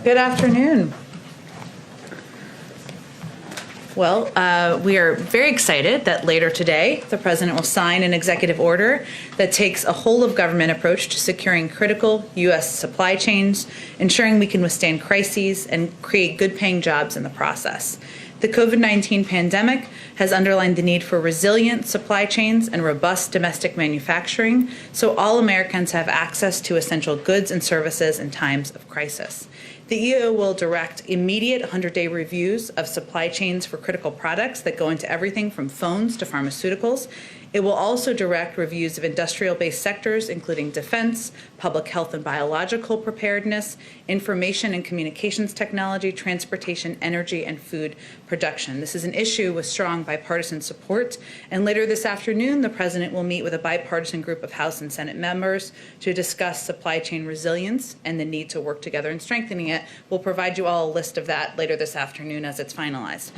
Good afternoon. Well, we are very excited that later today, the President will sign an executive order that takes a whole-of-government approach to securing critical U.S. supply chains, ensuring we can withstand crises and create good-paying jobs in the process. The COVID-19 pandemic has underlined the need for resilient supply chains and robust domestic manufacturing, so all Americans have access to essential goods and services in times of crisis. The EO will direct immediate 100-day reviews of supply chains for critical products that go into everything from phones to pharmaceuticals. It will also direct reviews of industrial-based sectors, including defense, public health and biological preparedness, information and communications technology, transportation, energy, and food production. This is an issue with strong bipartisan support, and later this afternoon, the President will meet with a bipartisan group of House and Senate members to discuss supply chain resilience and the need to work together in strengthening it. We'll provide you all a list of that later this afternoon as it's finalized.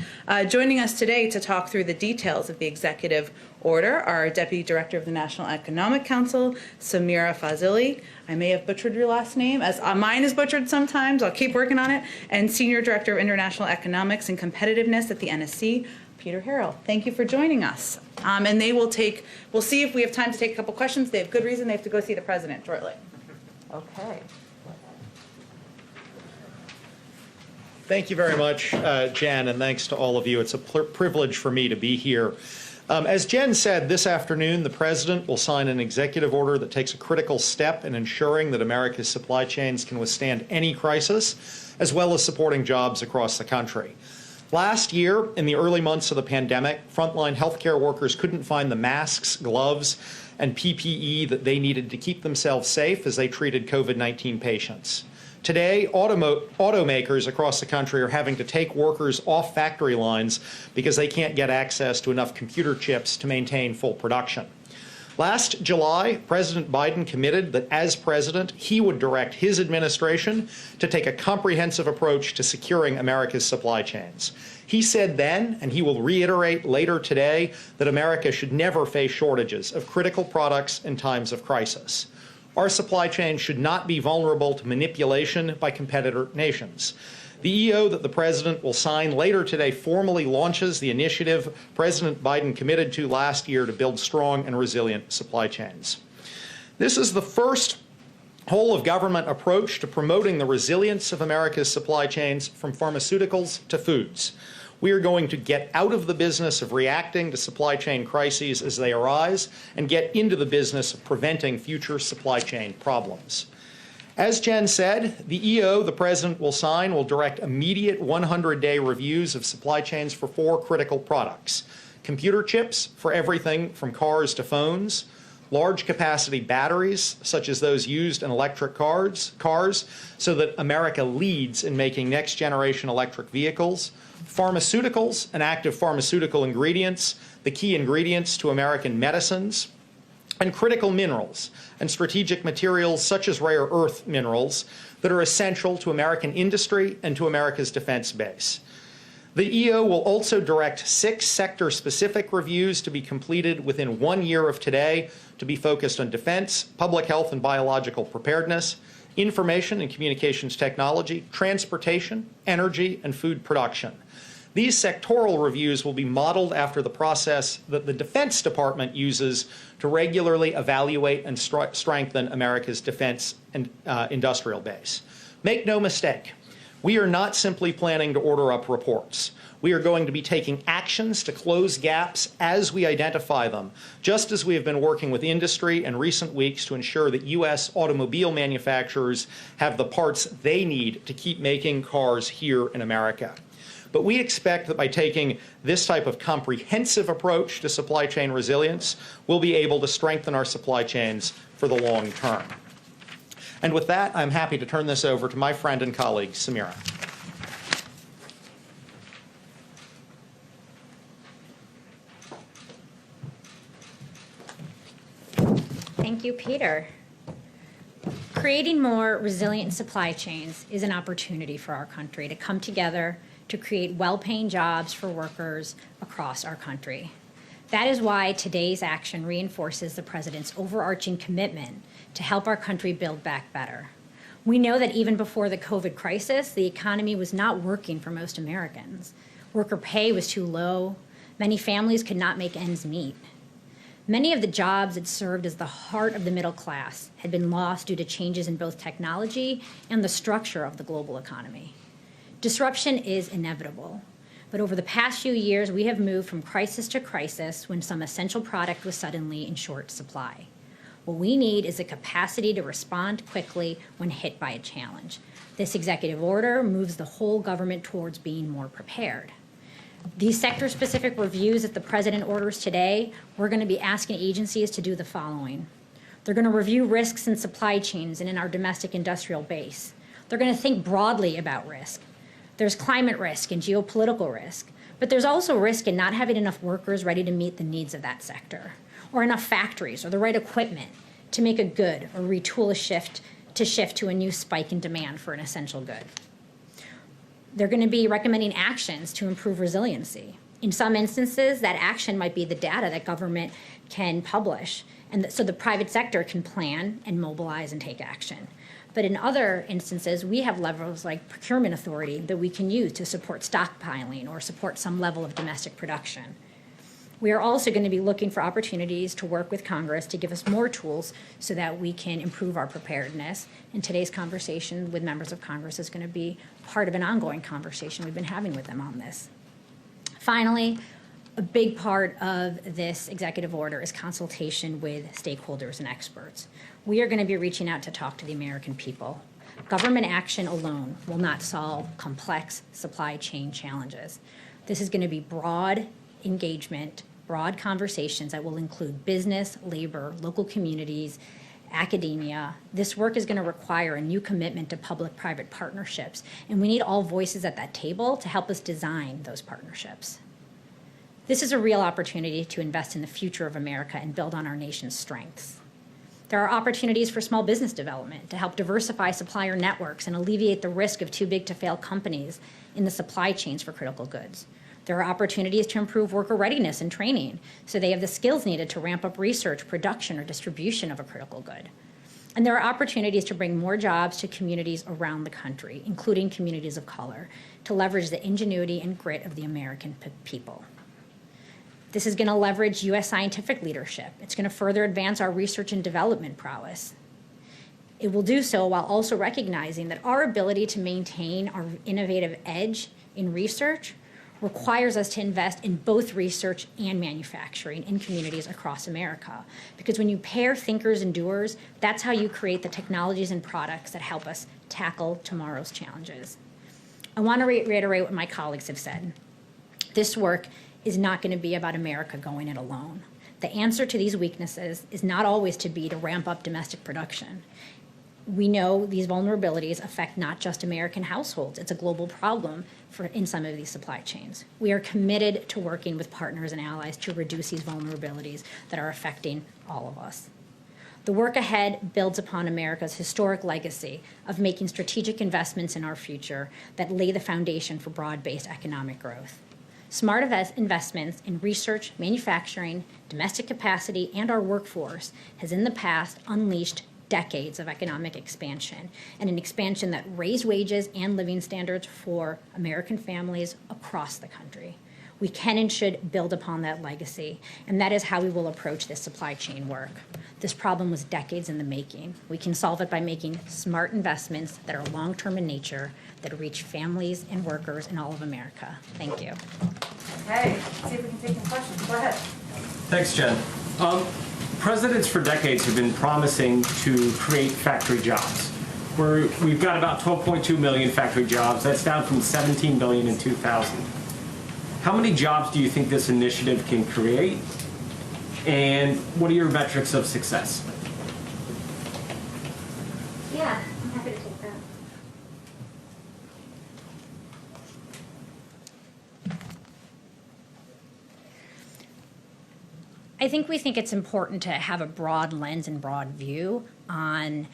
Joining us today to talk through the details of the executive order are Deputy Director of the National Economic Council, Samira Fazili. I may have butchered your last name, as mine is butchered sometimes. I'll keep working on it. And Senior Director of International Economics and Competitiveness at the NSC, Peter Harrell. Thank you for joining us. And they will take, we'll see if we have time to take a couple questions. They have good reason. They have to go see the President shortly. Okay. Thank you very much, Jen, and thanks to all of you. It's a privilege for me to be here. As Jen said, this afternoon, the President will sign an executive order that takes a critical step in ensuring that America's supply chains can withstand any crisis, as well as supporting jobs across the country. Last year, in the early months of the pandemic, frontline healthcare workers couldn't find the masks, gloves, and PPE that they needed to keep themselves safe as they treated COVID-19 patients. Today, automakers across the country are having to take workers off factory lines because they can't get access to enough computer chips to maintain full production. Last July, President Biden committed that as president, he would direct his administration to take a comprehensive approach to securing America's supply chains. He said then, and he will reiterate later today, that America should never face shortages of critical products in times of crisis. Our supply chain should not be vulnerable to manipulation by competitor nations. The EO that the President will sign later today formally launches the initiative President Biden committed to last year to build strong and resilient supply chains. This is the first whole-of-government approach to promoting the resilience of America's supply chains from pharmaceuticals to foods. We are going to get out of the business of reacting to supply chain crises as they arise and get into the business of preventing future supply chain problems. As Jen said, the EO the President will sign will direct immediate 100-day reviews of supply chains for 4 critical products: computer chips for everything from cars to phones, large capacity batteries, such as those used in electric cars, so that America leads in making next generation electric vehicles, pharmaceuticals and active pharmaceutical ingredients, the key ingredients to American medicines, and critical minerals and strategic materials such as rare earth minerals that are essential to American industry and to America's defense base. The EO will also direct 6 sector-specific reviews to be completed within 1 year of today to be focused on defense, public health and biological preparedness, information and communications technology, transportation, energy, and food production. These sectoral reviews will be modeled after the process that the Defense Department uses to regularly evaluate and strengthen America's defense and industrial base. Make no mistake, we are not simply planning to order up reports. We are going to be taking actions to close gaps as we identify them, just as we have been working with industry in recent weeks to ensure that U.S. automobile manufacturers have the parts they need to keep making cars here in America. But we expect that by taking this type of comprehensive approach to supply chain resilience, we'll be able to strengthen our supply chains for the long term. And with that, I'm happy to turn this over to my friend and colleague, Samira. Thank you, Peter. Creating more resilient supply chains is an opportunity for our country to come together to create well-paying jobs for workers across our country. That is why today's action reinforces the President's overarching commitment to help our country build back better. We know that even before the COVID crisis, the economy was not working for most Americans. Worker pay was too low. Many families could not make ends meet. Many of the jobs that served as the heart of the middle class had been lost due to changes in both technology and the structure of the global economy. Disruption is inevitable, but over the past few years, we have moved from crisis to crisis when some essential product was suddenly in short supply. What we need is the capacity to respond quickly when hit by a challenge. This executive order moves the whole government towards being more prepared. These sector-specific reviews that the President orders today, we're going to be asking agencies to do the following. They're going to review risks in supply chains and in our domestic industrial base. They're going to think broadly about risk. There's climate risk and geopolitical risk, but there's also risk in not having enough workers ready to meet the needs of that sector, or enough factories or the right equipment to make a good or retool a shift to a new spike in demand for an essential good. They're going to be recommending actions to improve resiliency. In some instances, that action might be the data that government can publish, and so the private sector can plan and mobilize and take action. But in other instances, we have levers like procurement authority that we can use to support stockpiling or support some level of domestic production. We are also going to be looking for opportunities to work with Congress to give us more tools so that we can improve our preparedness. And today's conversation with members of Congress is going to be part of an ongoing conversation we've been having with them on this. Finally, a big part of this executive order is consultation with stakeholders and experts. We are going to be reaching out to talk to the American people. Government action alone will not solve complex supply chain challenges. This is going to be broad engagement, broad conversations that will include business, labor, local communities, academia. This work is going to require a new commitment to public-private partnerships, and we need all voices at that table to help us design those partnerships. This is a real opportunity to invest in the future of America and build on our nation's strengths. There are opportunities for small business development to help diversify supplier networks and alleviate the risk of too big to fail companies in the supply chains for critical goods. There are opportunities to improve worker readiness and training so they have the skills needed to ramp up research, production, or distribution of a critical good. And there are opportunities to bring more jobs to communities around the country, including communities of color, to leverage the ingenuity and grit of the American people. This is going to leverage U.S. scientific leadership. It's going to further advance our research and development prowess. It will do so while also recognizing that our ability to maintain our innovative edge in research requires us to invest in both research and manufacturing in communities across America. Because when you pair thinkers and doers, that's how you create the technologies and products that help us tackle tomorrow's challenges. I want to reiterate what my colleagues have said. This work is not going to be about America going it alone. The answer to these weaknesses is not always to ramp up domestic production. We know these vulnerabilities affect not just American households. It's a global problem in some of these supply chains. We are committed to working with partners and allies to reduce these vulnerabilities that are affecting all of us. The work ahead builds upon America's historic legacy of making strategic investments in our future that lay the foundation for broad-based economic growth. Smart investments in research, manufacturing, domestic capacity, and our workforce has in the past unleashed decades of economic expansion, and an expansion that raised wages and living standards for American families across the country. We can and should build upon that legacy, and that is how we will approach this supply chain work. This problem was decades in the making. We can solve it by making smart investments that are long-term in nature, that reach families and workers in all of America. Thank you. Okay, let's see if we can take some questions. Go ahead. Thanks, Jen. Presidents for decades have been promising to create factory jobs. We've got about 12.2 million factory jobs. That's down from 17 million in 2000. How many jobs do you think this initiative can create? And what are your metrics of success? Yeah, I'm happy to take that. I think it's important to have a broad lens and broad view on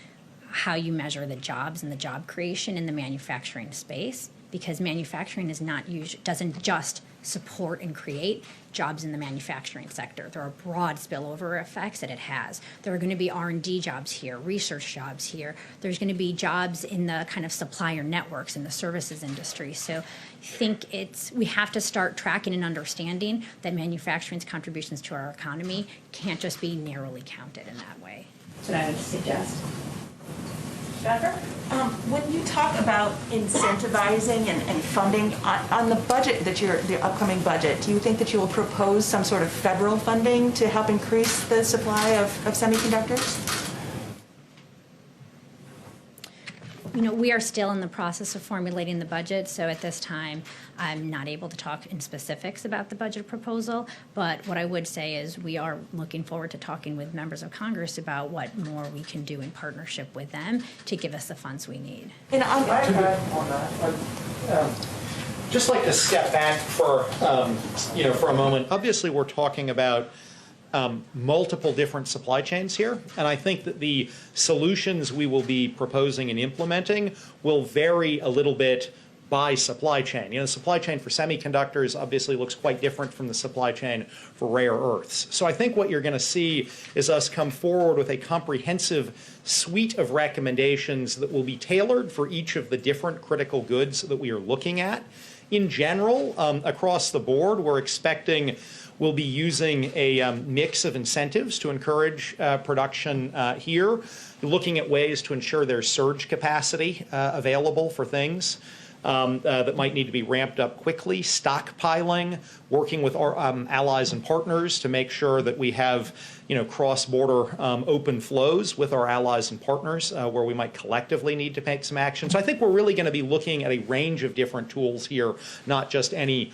how you measure the jobs and the job creation in the manufacturing space, because manufacturing is doesn't just support and create jobs in the manufacturing sector. There are broad spillover effects that it has. There are going to be R&D jobs here, research jobs here. There's going to be jobs in the kind of supplier networks in the services industry. So I think we have to start tracking and understanding that manufacturing's contributions to our economy can't just be narrowly counted in that way. That's what I would suggest. Jennifer? When you talk about incentivizing and funding on the budget the upcoming budget, do you think that you will propose some sort of federal funding to help increase the supply of semiconductors? We are still in the process of formulating the budget, so at this time, I'm not able to talk in specifics about the budget proposal, but what I would say is we are looking forward to talking with members of Congress about what more we can do in partnership with them to give us the funds we need. And On that, just like to step back for a moment. Obviously, we're talking about multiple different supply chains here, and I think that the solutions we will be proposing and implementing will vary a little bit by supply chain. The supply chain for semiconductors obviously looks quite different from the supply chain for rare earths. So I think what you're going to see is us come forward with a comprehensive suite of recommendations that will be tailored for each of the different critical goods that we are looking at. In general, across the board, we're expecting we'll be using a mix of incentives to encourage production here, looking at ways to ensure there's surge capacity available for things that might need to be ramped up quickly, stockpiling, working with our allies and partners to make sure that we have cross-border open flows with our allies and partners where we might collectively need to take some action. So I think we're really going to be looking at a range of different tools here, not just any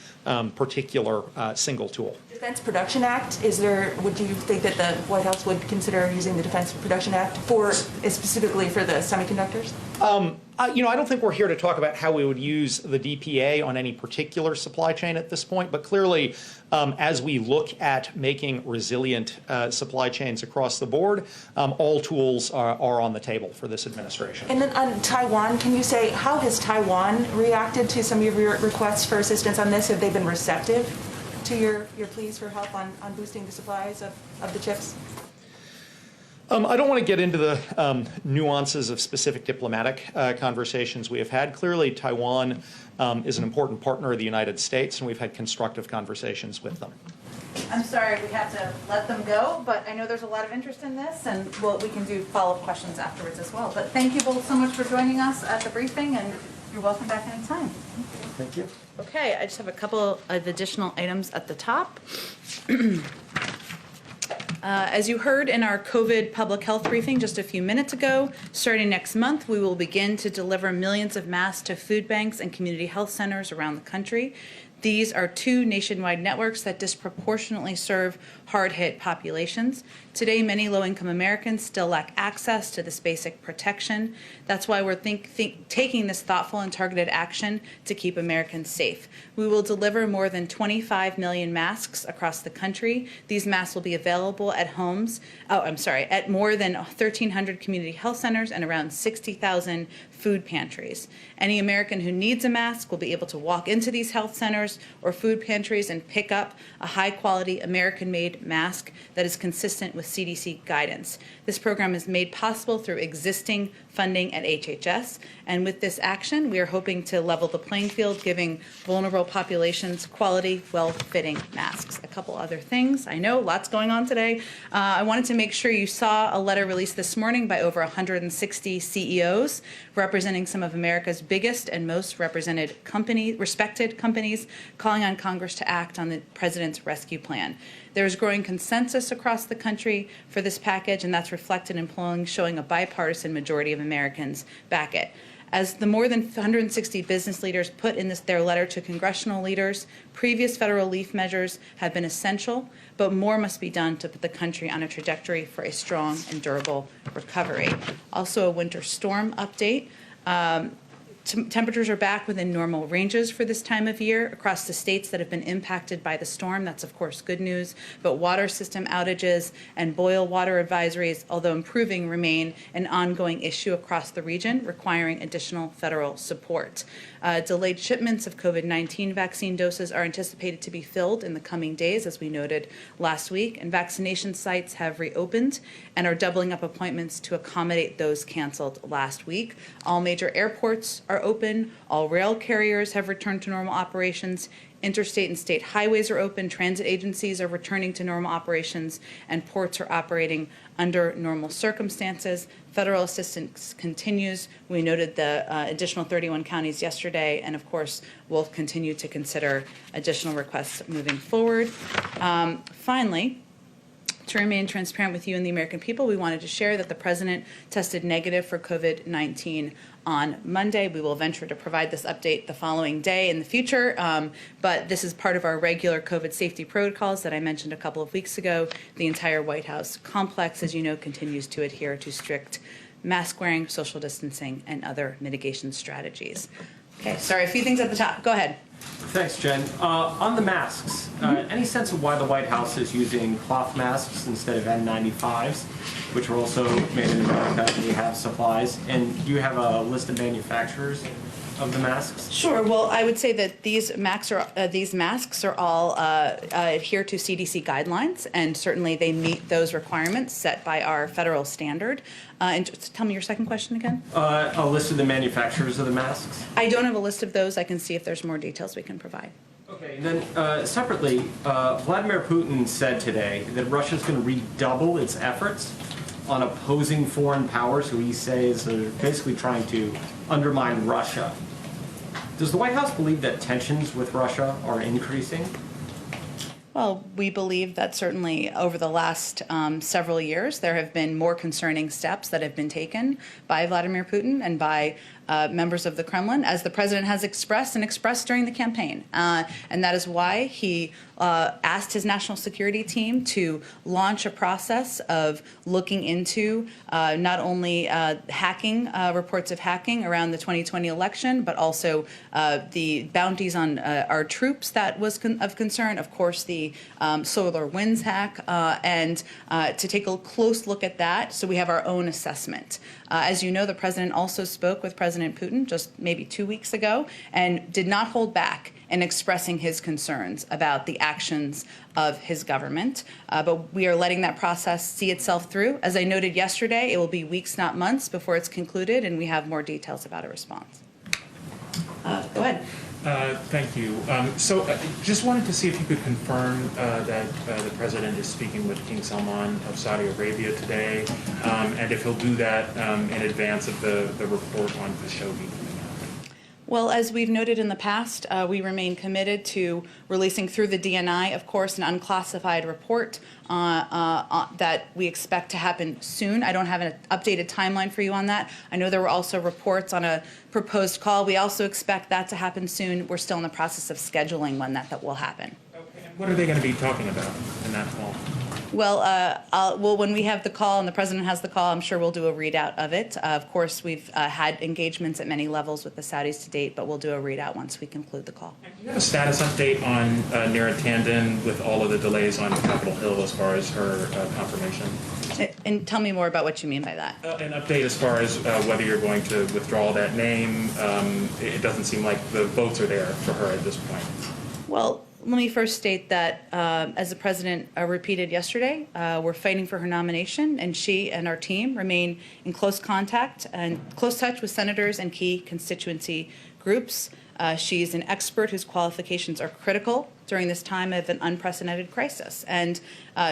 particular single tool. Defense Production Act, would you think that the White House would consider using the Defense Production Act specifically for the semiconductors? I don't think we're here to talk about how we would use the DPA on any particular supply chain at this point, but clearly, as we look at making resilient supply chains across the board, all tools are on the table for this administration. And then on Taiwan, can you say, how has Taiwan reacted to some of your requests for assistance on this? Have they been receptive to your pleas for help on boosting the supplies of the chips? I don't want to get into the nuances of specific diplomatic conversations we have had. Clearly, Taiwan is an important partner of the United States, and we've had constructive conversations with them. I'm sorry, we have to let them go, but I know there's a lot of interest in this, and we can do follow-up questions afterwards as well. But thank you both so much for joining us at the briefing, and you're welcome back anytime. Thank you. Okay, I just have a couple of additional items at the top. As you heard in our COVID public health briefing just a few minutes ago, starting next month, we will begin to deliver millions of masks to food banks and community health centers around the country. These are two nationwide networks that disproportionately serve hard-hit populations. Today, many low-income Americans still lack access to this basic protection. That's why we're taking this thoughtful and targeted action to keep Americans safe. We will deliver more than 25 million masks across the country. These masks will be available at at more than 1,300 community health centers and around 60,000 food pantries. Any American who needs a mask will be able to walk into these health centers or food pantries and pick up a high-quality American-made mask that is consistent with CDC guidance. This program is made possible through existing funding at HHS, and with this action, we are hoping to level the playing field, giving vulnerable populations quality, well-fitting masks. A couple other things. I know, lots going on today. I wanted to make sure you saw a letter released this morning by over 160 CEOs representing some of America's biggest and most respected companies, calling on Congress to act on the President's rescue plan. There is growing consensus across the country for this package, and that's reflected in polling showing a bipartisan majority of Americans back it. As the more than 160 business leaders put in their letter to congressional leaders, previous federal relief measures have been essential, but more must be done to put the country on a trajectory for a strong and durable recovery. Also, a winter storm update. Temperatures are back within normal ranges for this time of year across the states that have been impacted by the storm. That's, of course, good news. But water system outages and boil water advisories, although improving, remain an ongoing issue across the region, requiring additional federal support. Delayed shipments of COVID-19 vaccine doses are anticipated to be filled in the coming days, as we noted last week, and vaccination sites have reopened and are doubling up appointments to accommodate those canceled last week. All major airports are open. All rail carriers have returned to normal operations. Interstate and state highways are open. Transit agencies are returning to normal operations, and ports are operating under normal circumstances. Federal assistance continues. We noted the additional 31 counties yesterday, and of course, we'll continue to consider additional requests moving forward. Finally, to remain transparent with you and the American people, we wanted to share that the president tested negative for COVID-19 on Monday. We will venture to provide this update the following day in the future, but this is part of our regular COVID safety protocols that I mentioned a couple of weeks ago. The entire White House complex, as you know, continues to adhere to strict mask wearing, social distancing, and other mitigation strategies. Okay, sorry, a few things at the top. Go ahead. Thanks, Jen. On the masks, any sense of why the White House is using cloth masks instead of N95s, which are also made in America, and we have supplies? And do you have a list of manufacturers of the masks? Sure. Well, I would say that these masks are all adhere to CDC guidelines, and certainly they meet those requirements set by our federal standard. And just tell me your second question again. A list of the manufacturers of the masks. I don't have a list of those. I can see if there's more details we can provide. Okay. And then separately, Vladimir Putin said today that Russia's going to redouble its efforts on opposing foreign powers who he says are basically trying to undermine Russia. Does the White House believe that tensions with Russia are increasing? Well, we believe that certainly over the last several years, there have been more concerning steps that have been taken by Vladimir Putin and by members of the Kremlin, as the president has expressed during the campaign. And that is why he asked his national security team to launch a process of looking into not only reports of hacking around the 2020 election, but also the bounties on our troops that was of concern, of course, the SolarWinds hack, and to take a close look at that so we have our own assessment. As you know, the president also spoke with President Putin just maybe 2 weeks ago and did not hold back in expressing his concerns about the actions of his government. But we are letting that process see itself through. As I noted yesterday, it will be weeks, not months, before it's concluded, and we have more details about a response. Go ahead. Thank you. So just wanted to see if you could confirm that the president is speaking with King Salman of Saudi Arabia today, and if he'll do that in advance of the report on Khashoggi coming out. Well, as we've noted in the past, we remain committed to releasing through the DNI, of course, an unclassified report that we expect to happen soon. I don't have an updated timeline for you on that. I know there were also reports on a proposed call. We also expect that to happen soon. We're still in the process of scheduling when that will happen. Okay. And what are they going to be talking about in that call? Well, when we have the call and the president has the call, I'm sure we'll do a readout of it. Of course, we've had engagements at many levels with the Saudis to date, but we'll do a readout once we conclude the call. Do you have a status update on Nira Tandon with all of the delays on Capitol Hill as far as her confirmation? And tell me more about what you mean by that. An update as far as whether you're going to withdraw that name. It doesn't seem like the votes are there for her at this point. Well, let me first state that, as the president repeated yesterday, we're fighting for her nomination, and she and our team remain in close contact and close touch with senators and key constituency groups. She's an expert whose qualifications are critical during this time of an unprecedented crisis, and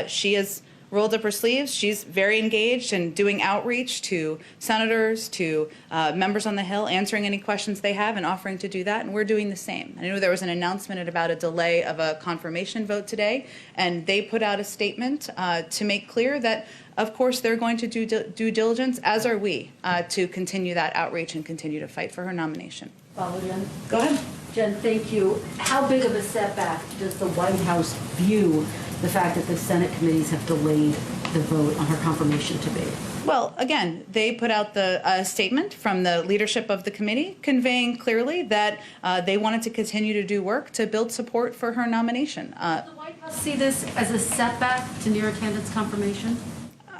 she has rolled up her sleeves. She's very engaged in doing outreach to senators, to members on the Hill, answering any questions they have and offering to do that, and we're doing the same. I know there was an announcement about a delay of a confirmation vote today, and they put out a statement to make clear that, of course, they're going to do due diligence, as are we, to continue that outreach and continue to fight for her nomination. Follow, Jen? Go ahead. Jen, thank you. How big of a setback does the White House view the fact that the Senate committees have delayed the vote on her confirmation to be? Well, again, they put out the statement from the leadership of the committee conveying clearly that they wanted to continue to do work to build support for her nomination. Does the White House see this as a setback to Neera Tanden's confirmation?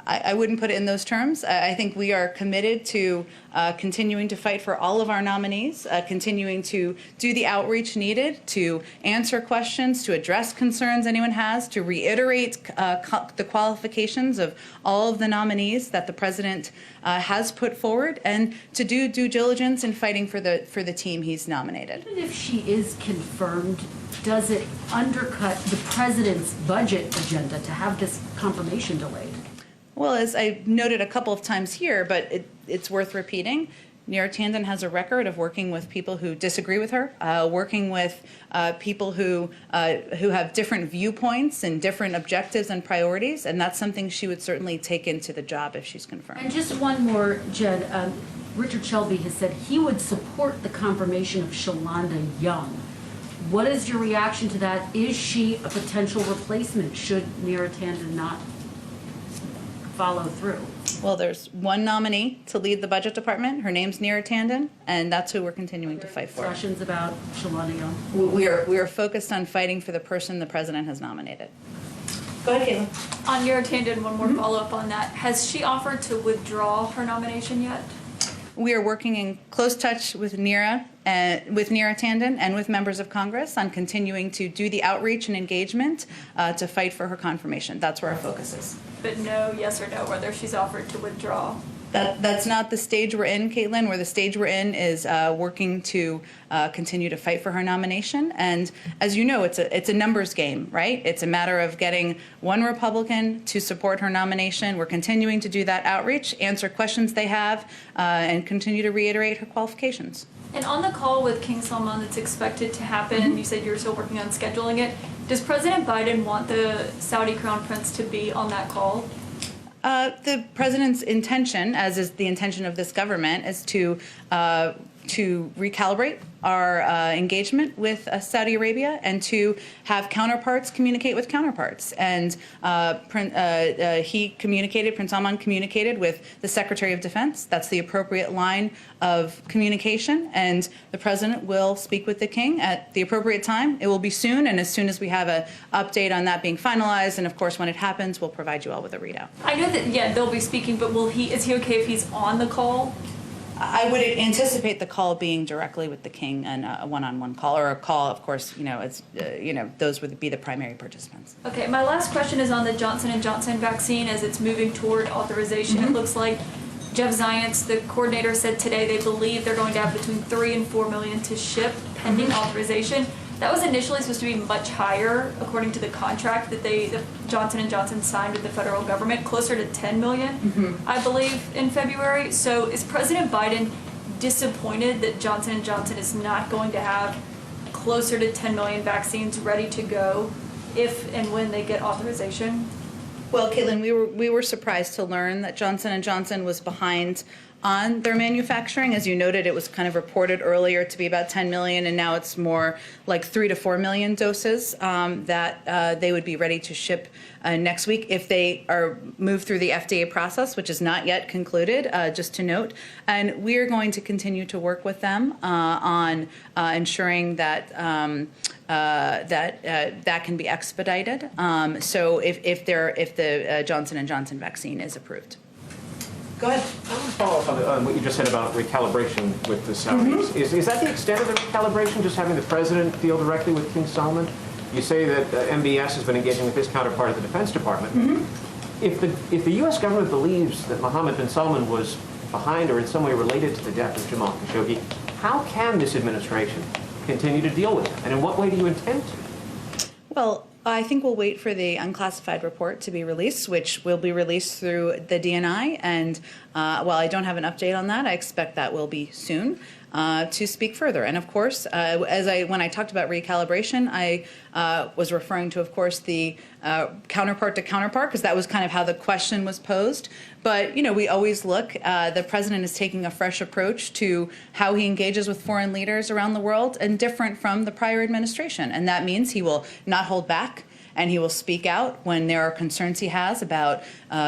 I wouldn't put it in those terms. I think we are committed to continuing to fight for all of our nominees, continuing to do the outreach needed, to answer questions, to address concerns anyone has, to reiterate the qualifications of all of the nominees that the president has put forward, and to do due diligence in fighting for the team he's nominated. Even if she is confirmed, does it undercut the president's budget agenda to have this confirmation delayed? Well, as I noted a couple of times here, but it's worth repeating, Neera Tanden has a record of working with people who disagree with her, working with people who have different viewpoints and different objectives and priorities, and that's something she would certainly take into the job if she's confirmed. And just one more, Jen. Richard Shelby has said he would support the confirmation of Shalonda Young. What is your reaction to that? Is she a potential replacement should Neera Tanden not follow through? Well, there's one nominee to lead the budget department. Her name's Neera Tanden, and that's who we're continuing to fight for. Discussions about Shalonda Young? We are focused on fighting for the person the president has nominated. Go ahead, Caitlin. On Neera Tanden, one more follow-up on that. Has she offered to withdraw her nomination yet? We are working in close touch with Neera Tanden and with members of Congress on continuing to do the outreach and engagement to fight for her confirmation. That's where our focus is. But no yes or no whether she's offered to withdraw. That's not the stage we're in, Caitlin. Where the stage we're in is working to continue to fight for her nomination. And as you know, it's a numbers game, right? It's a matter of getting one Republican to support her nomination. We're continuing to do that outreach, answer questions they have, and continue to reiterate her qualifications. And on the call with King Salman that's expected to happen, you said you're still working on scheduling it. Does President Biden want the Saudi Crown Prince to be on that call? The president's intention, as is the intention of this government, is to recalibrate our engagement with Saudi Arabia and to have counterparts communicate with counterparts. And Prince Salman communicated with the Secretary of Defense. That's the appropriate line of communication. And the president will speak with the king at the appropriate time. It will be soon. And as soon as we have an update on that being finalized, and of course when it happens, we'll provide you all with a readout. I know that, yeah, they'll be speaking, but is he okay if he's on the call? I would anticipate the call being directly with the king and a one-on-one call, or a call, of course, those would be the primary participants. Okay, my last question is on the Johnson & Johnson vaccine as it's moving toward authorization. It looks like Jeff Zients, the coordinator, said today they believe they're going to have between 3 and 4 million to ship pending authorization. That was initially supposed to be much higher, according to the contract that Johnson & Johnson signed with the federal government, closer to 10 million, I believe, in February. So is President Biden disappointed that Johnson & Johnson is not going to have closer to 10 million vaccines ready to go if and when they get authorization? Well, Caitlin, we were surprised to learn that Johnson & Johnson was behind on their manufacturing. As you noted, it was kind of reported earlier to be about 10 million, and now it's more like 3 to 4 million doses that they would be ready to ship next week if they are moved through the FDA process, which is not yet concluded, just to note. And we are going to continue to work with them on ensuring that that can be expedited. So if the Johnson & Johnson vaccine is approved. Go ahead. I want to follow up on what you just said about recalibration with the Saudis. Is that the extent of the recalibration, just having the president deal directly with King Salman? You say that MBS has been engaging with his counterpart at the Defense Department. If the U.S. government believes that Mohammed bin Salman was behind or in some way related to the death of Jamal Khashoggi, how can this administration continue to deal with it? And in what way do you intend to? Well, I think we'll wait for the unclassified report to be released, which will be released through the DNI. And while I don't have an update on that, I expect that will be soon to speak further. And of course, when I talked about recalibration, I was referring to, of course, the counterpart to counterpart, because that was kind of how the question was posed. But, we always look, the president is taking a fresh approach to how he engages with foreign leaders around the world, and different from the prior administration. And that means he will not hold back, and he will speak out when there are concerns he has about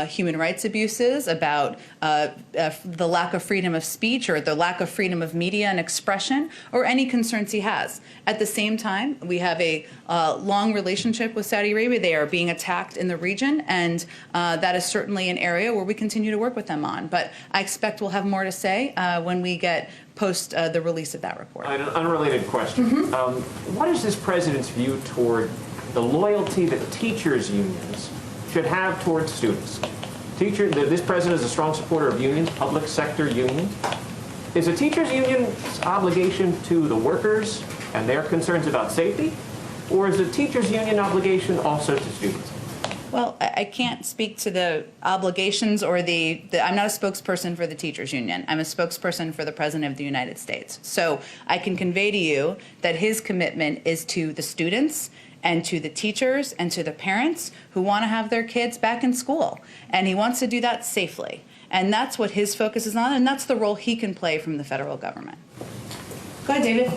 human rights abuses, about the lack of freedom of speech or the lack of freedom of media and expression, or any concerns he has. At the same time, we have a long relationship with Saudi Arabia. They are being attacked in the region, and that is certainly an area where we continue to work with them on. But I expect we'll have more to say when we get post the release of that report. An unrelated question. What is this president's view toward the loyalty that teachers' unions should have towards students? This president is a strong supporter of unions, public sector unions. Is a teachers' union's obligation to the workers and their concerns about safety, or is a teachers' union obligation also to students? Well, I can't speak to the obligations or I'm not a spokesperson for the teachers union. I'm a spokesperson for the President of the United States. So I can convey to you that his commitment is to the students and to the teachers and to the parents who want to have their kids back in school. And he wants to do that safely. And that's what his focus is on, and that's the role he can play from the federal government. Go ahead, David.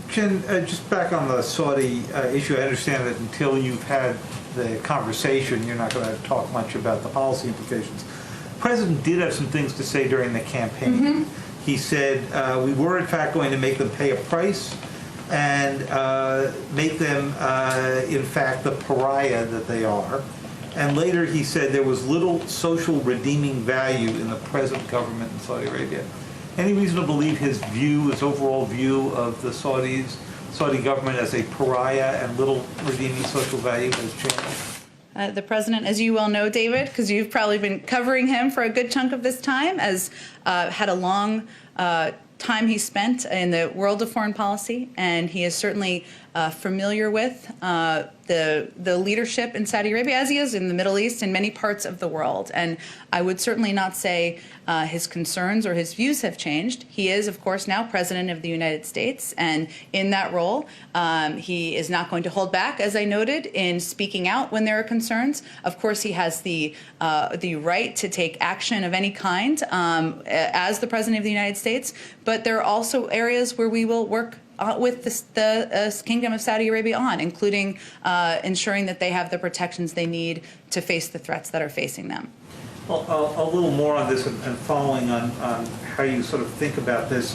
Jen, just back on the Saudi issue, I understand that until you've had the conversation, you're not going to talk much about the policy implications. The president did have some things to say during the campaign. He said, we were in fact going to make them pay a price and make them, in fact, the pariah that they are. And later he said there was little social redeeming value in the present government in Saudi Arabia. Any reason to believe his overall view of the Saudi government as a pariah and little redeeming social value has changed? The president, as you well know, David, because you've probably been covering him for a good chunk of this time, has had a long time he spent in the world of foreign policy, and he is certainly familiar with the leadership in Saudi Arabia, as he is in the Middle East and many parts of the world. And I would certainly not say his concerns or his views have changed. He is, of course, now President of the United States, and in that role, he is not going to hold back, as I noted, in speaking out when there are concerns. Of course, he has the right to take action of any kind as the President of the United States, but there are also areas where we will work with the Kingdom of Saudi Arabia on, including ensuring that they have the protections they need to face the threats that are facing them. Well, a little more on this and following on how you sort of think about this.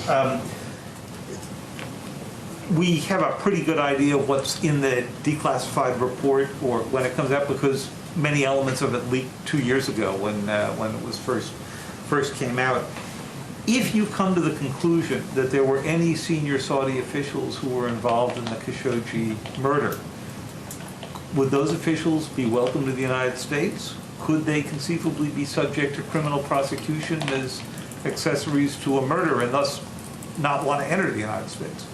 We have a pretty good idea of what's in the declassified report or when it comes out, because many elements of it leaked 2 years ago when it was first came out. If you come to the conclusion that there were any senior Saudi officials who were involved in the Khashoggi murder, would those officials be welcome to the United States? Could they conceivably be subject to criminal prosecution as accessories to a murder and thus not want to enter the United States?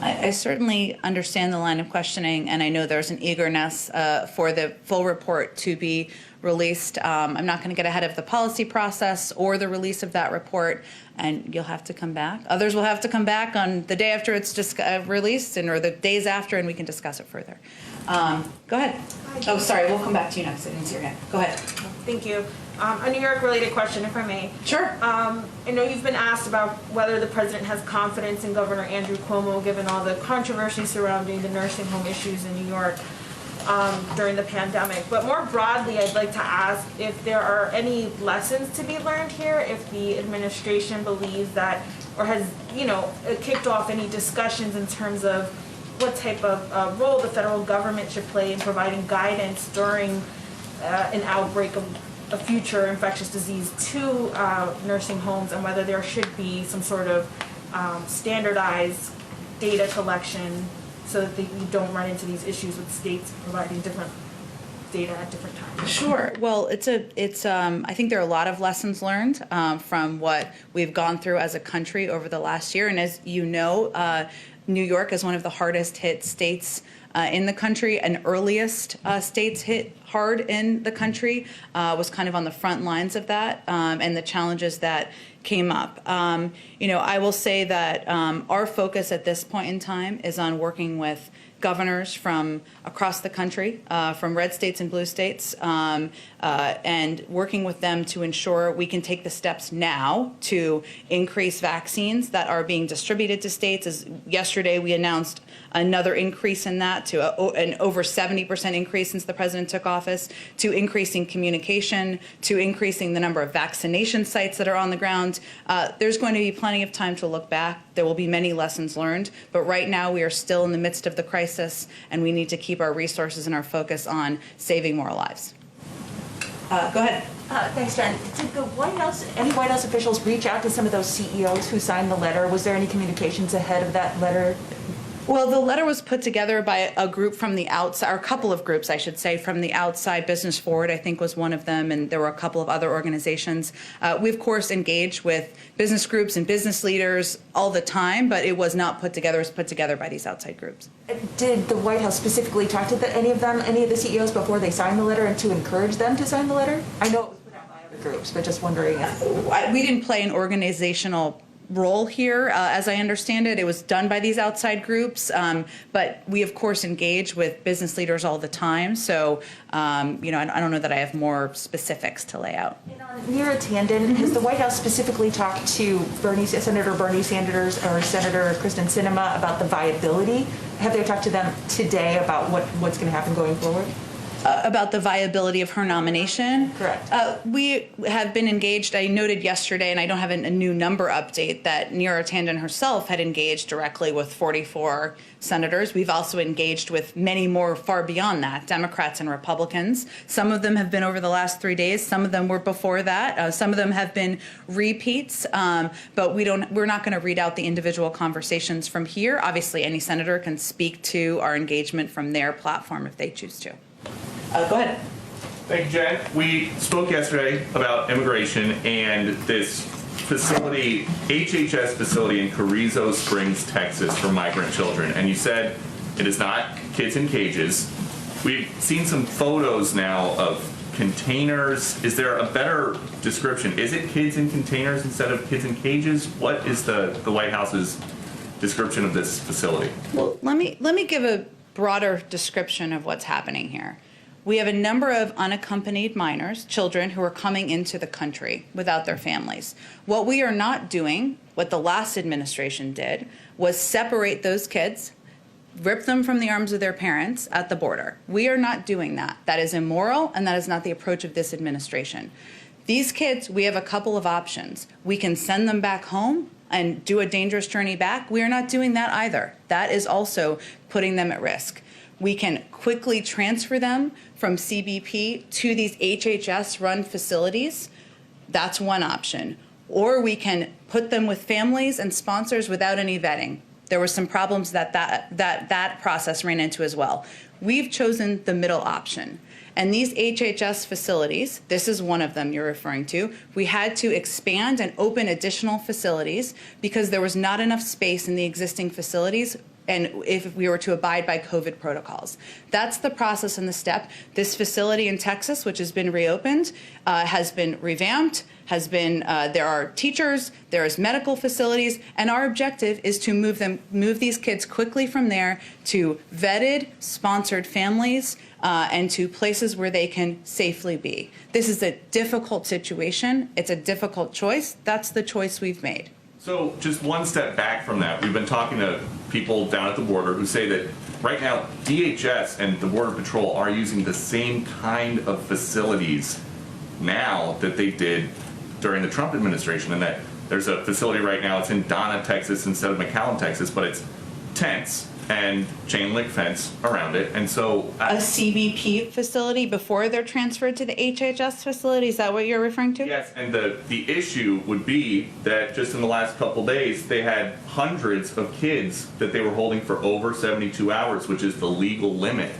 I certainly understand the line of questioning, and I know there's an eagerness for the full report to be released. I'm not going to get ahead of the policy process or the release of that report, and you'll have to come back. Others will have to come back on the day after it's just released or the days after, and we can discuss it further. Go ahead. Oh, sorry, we'll come back to you next. I didn't see your hand. Go ahead. Thank you. A New York-related question, if I may. Sure. I know you've been asked about whether the president has confidence in Governor Andrew Cuomo, given all the controversy surrounding the nursing home issues in New York during the pandemic. But more broadly, I'd like to ask if there are any lessons to be learned here, if the administration believes that, or has, kicked off any discussions in terms of what type of role the federal government should play in providing guidance during an outbreak of a future infectious disease to nursing homes, and whether there should be some sort of standardized data collection so that we don't run into these issues with states providing different data at different times. Sure. Well, I think there are a lot of lessons learned from what we've gone through as a country over the last year. And as you know, New York is one of the hardest hit states in the country, and earliest states hit hard in the country, was kind of on the front lines of that, and the challenges that came up. I will say that our focus at this point in time is on working with governors from across the country, from red states and blue states, and working with them to ensure we can take the steps now to increase vaccines that are being distributed to states. As yesterday, we announced another increase in that to an over 70% increase since the president took office, to increasing communication, to increasing the number of vaccination sites that are on the ground. There's going to be plenty of time to look back. There will be many lessons learned, but right now we are still in the midst of the crisis, and we need to keep our resources and our focus on saving more lives. Go ahead. Thanks, Jen. Did the any White House officials reach out to some of those CEOs who signed the letter? Was there any communications ahead of that letter? Well, the letter was put together by a group from the outside, or a couple of groups, I should say, from the outside. Business Forward, I think, was one of them, and there were a couple of other organizations. We, of course, engage with business groups and business leaders all the time, but it was not put together. It was put together by these outside groups. Did the White House specifically talk to any of the CEOs before they signed the letter and to encourage them to sign the letter? I know it was put out by other groups, but just wondering. We didn't play an organizational role here. As I understand it, it was done by these outside groups, but we, of course, engage with business leaders all the time. So, I don't know that I have more specifics to lay out. Near Tandem, has the White House specifically talked to Senator Bernie Sanders or Senator Kristen Sinema about the viability? Have they talked to them today about what's going to happen going forward? About the viability of her nomination? Correct. We have been engaged. I noted yesterday, and I don't have a new number update, that Neera Tanden herself had engaged directly with 44 senators. We've also engaged with many more far beyond that, Democrats and Republicans. Some of them have been over the last 3 days. Some of them were before that. Some of them have been repeats. But we're not going to read out the individual conversations from here. Obviously, any senator can speak to our engagement from their platform if they choose to. Go ahead. Thank you, Jen. We spoke yesterday about immigration and this facility, HHS facility in Carrizo Springs, Texas, for migrant children. And you said it is not kids in cages. We've seen some photos now of containers. Is there a better description? Is it kids in containers instead of kids in cages? What is the White House's description of this facility? Well, let me give a broader description of what's happening here. We have a number of unaccompanied minors, children who are coming into the country without their families. What we are not doing, what the last administration did, was separate those kids, rip them from the arms of their parents at the border. We are not doing that. That is immoral, and that is not the approach of this administration. These kids, we have a couple of options. We can send them back home and do a dangerous journey back. We are not doing that either. That is also putting them at risk. We can quickly transfer them from CBP to these HHS-run facilities. That's one option. Or we can put them with families and sponsors without any vetting. There were some problems that process ran into as well. We've chosen the middle option. And these HHS facilities, this is one of them you're referring to, we had to expand and open additional facilities because there was not enough space in the existing facilities, and if we were to abide by COVID protocols. That's the process and the step. This facility in Texas, which has been reopened, has been revamped, there are teachers, there is medical facilities, and our objective is to move these kids quickly from there to vetted, sponsored families, and to places where they can safely be. This is a difficult situation. It's a difficult choice. That's the choice we've made. So just one step back from that, we've been talking to people down at the border who say that right now DHS and the Border Patrol are using the same kind of facilities now that they did during the Trump administration, and that there's a facility right now, it's in Donna, Texas instead of McAllen, Texas, but it's tents and chain link fence around it. And so a CBP facility before they're transferred to the HHS facility, is that what you're referring to? Yes, and the issue would be that just in the last couple days, they had hundreds of kids that they were holding for over 72 hours, which is the legal limit